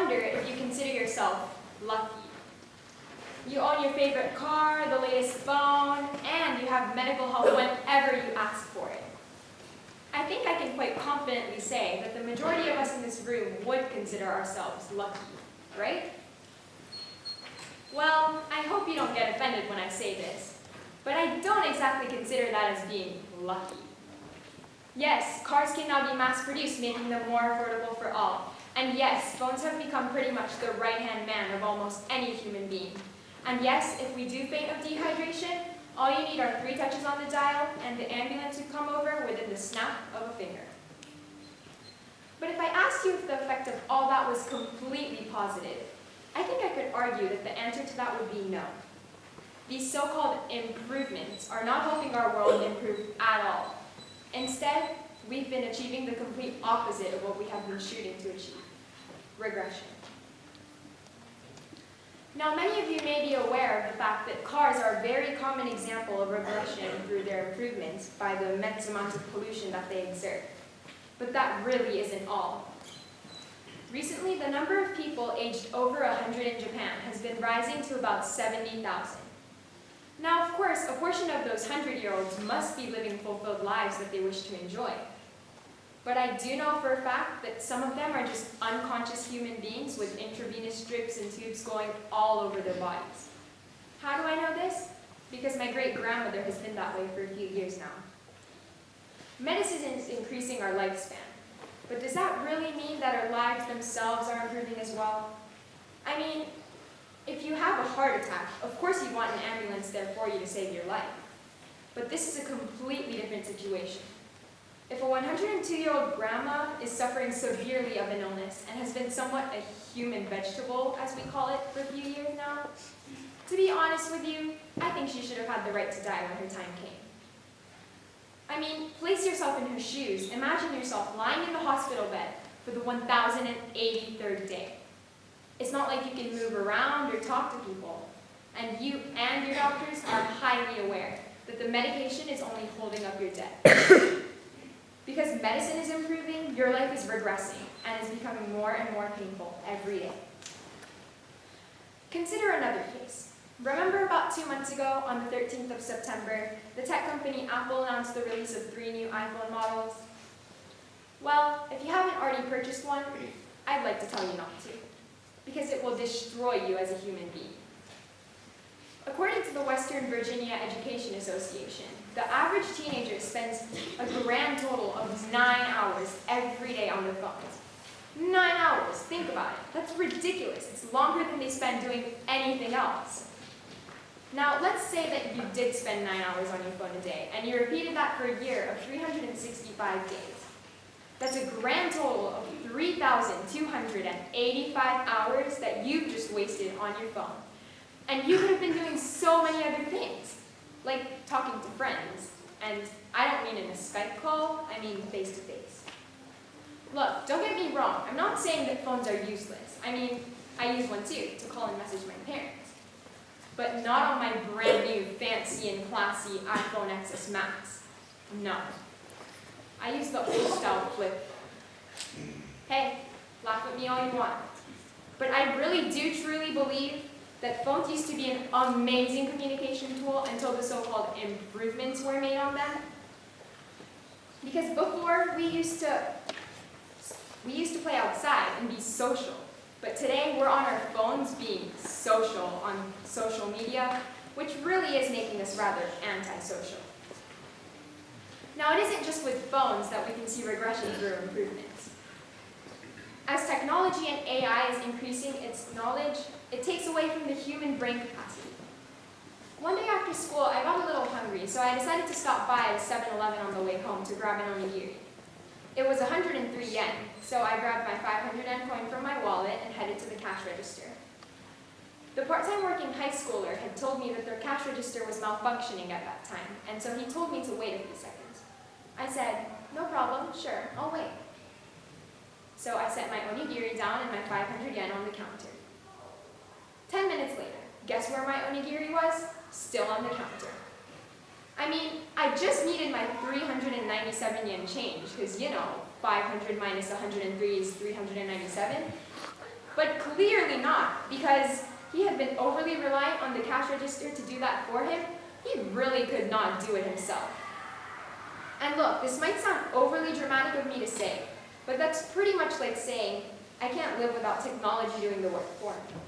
wonder if you consider yourself lucky. You own your favorite car, the latest phone, and you have medical help whenever you ask for it. I think I can quite confidently say that the majority of us in this room would consider ourselves lucky, right? Well, I hope you don't get offended when I say this, but I don't exactly consider that as being lucky. Yes, cars can now be mass-produced, making them more affordable for all. And yes, phones have become pretty much the right-hand man of almost any human being. And yes, if we do faint of dehydration, all you need are 3 touches on the dial and the ambulance would come over within the snap of a finger. But if I asked you if the effect of all that was completely positive, I think I could argue that the answer to that would be no. These so-called improvements are not helping our world improve at all. Instead, we've been achieving the complete opposite of what we have been shooting to achieve: regression. Now, many of you may be aware of the fact that cars are a very common example of regression through their improvements by the immense amount of pollution that they exert. But that really isn't all. Recently, the number of people aged over 100 in Japan has been rising to about 70,000. Now, of course, a portion of those 100-year-olds must be living fulfilled lives that they wish to enjoy. But I do know for a fact that some of them are just unconscious human beings with intravenous drips and tubes going all over their bodies. How do I know this? Because my great-grandmother has been that way for a few years now. Medicine is increasing our lifespan, but does that really mean that our lives themselves are improving as well? I mean, if you have a heart attack, of course you want an ambulance there for you to save your life. But this is a completely different situation. If a 102-year-old grandma is suffering severely of an illness and has been somewhat a human vegetable, as we call it, for a few years now, to be honest with you, I think she should have had the right to die when her time came. I mean, place yourself in her shoes. Imagine yourself lying in the hospital bed for the 1,083rd day. It's not like you can move around or talk to people. And you and your doctors are highly aware that the medication is only holding up your debt. Because medicine is improving, your life is regressing and is becoming more and more painful every day. Consider another case. Remember about 2 months ago, on the 13th of September, the tech company Apple announced the release of 3 new iPhone models? Well, if you haven't already purchased one, I'd like to tell you not to, because it will destroy you as a human being. According to the Western Virginia Education Association, the average teenager spends a grand total of 9 hours every day on their phones. 9 hours, think about it. That's ridiculous. It's longer than they spend doing anything else. Now, let's say that you did spend 9 hours on your phone a day, and you repeated that for a year of 365 days. That's a grand total of 3,285 hours that you've just wasted on your phone. And you could have been doing so many other things, like talking to friends. And I don't mean in a Skype call, I mean face-to-face. Look, don't get me wrong, I'm not saying that phones are useless. I mean, I use one too, to call and message my parents. But not on my brand new, fancy and classy iPhone XS Max. No. I use the old-style flip. Hey, laugh at me all you want. But I really do truly believe that phones used to be an amazing communication tool until the so-called improvements were made on them. Because before, we used to play outside and be social. But today, we're on our phones being social on social media, which really is making us rather antisocial. Now, it isn't just with phones that we can see regression through improvements. As technology and AI is increasing its knowledge, it takes away from the human brain capacity. One day after school, I got a little hungry, so I decided to stop by at a 7-Eleven on the way home to grab an onigiri. It was 103 yen, so I grabbed my 500 yen coin from my wallet and headed to the cash register. The part-time working high schooler had told me that their cash register was malfunctioning at that time, and so he told me to wait a few seconds. I said, "No problem, sure, I'll wait." So I set my onigiri down and my 500 yen on the counter. 10 minutes later, guess where my onigiri was? Still on the counter. I mean, I just needed my 397 yen change, because, 500 minus 103 is 397. But Clearly not, because he had been overly reliant on the cash register to do that for him. He really could not do it himself. And look, this might sound overly dramatic of me to say, but that's pretty much like saying, I can't live without technology doing the work for me.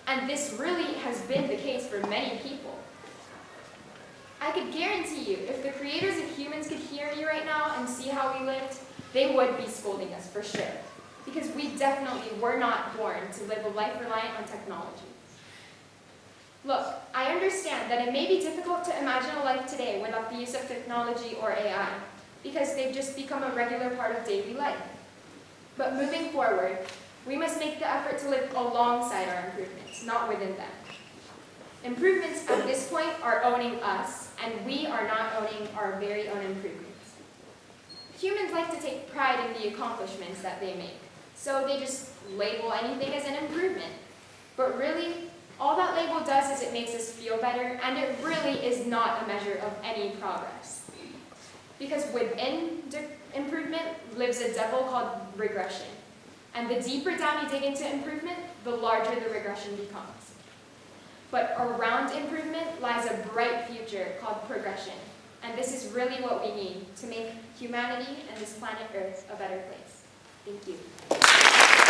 And this really has been the case for many people. I could guarantee you, if the creators of humans could hear me right now and see how we lived, they would be scolding us for sure. Because we definitely were not born to live a life reliant on technology. Look, I understand that it may be difficult to imagine a life today without the use of technology or AI, because they've just become a regular part of daily life. But moving forward, we must make the effort to live alongside our improvements, not within them. Improvements at this point are owning us, and we are not owning our very own improvements. Humans like to take pride in the accomplishments that they make, so they just label anything as an improvement. But really, all that label does is it makes us feel better, and it really is not a measure of any progress. Because within improvement lives a devil called regression. And the deeper down you dig into improvement, the larger the regression becomes. But around improvement lies a bright future called progression. And this is really what we need to make humanity and this planet Earth a better place. Thank you.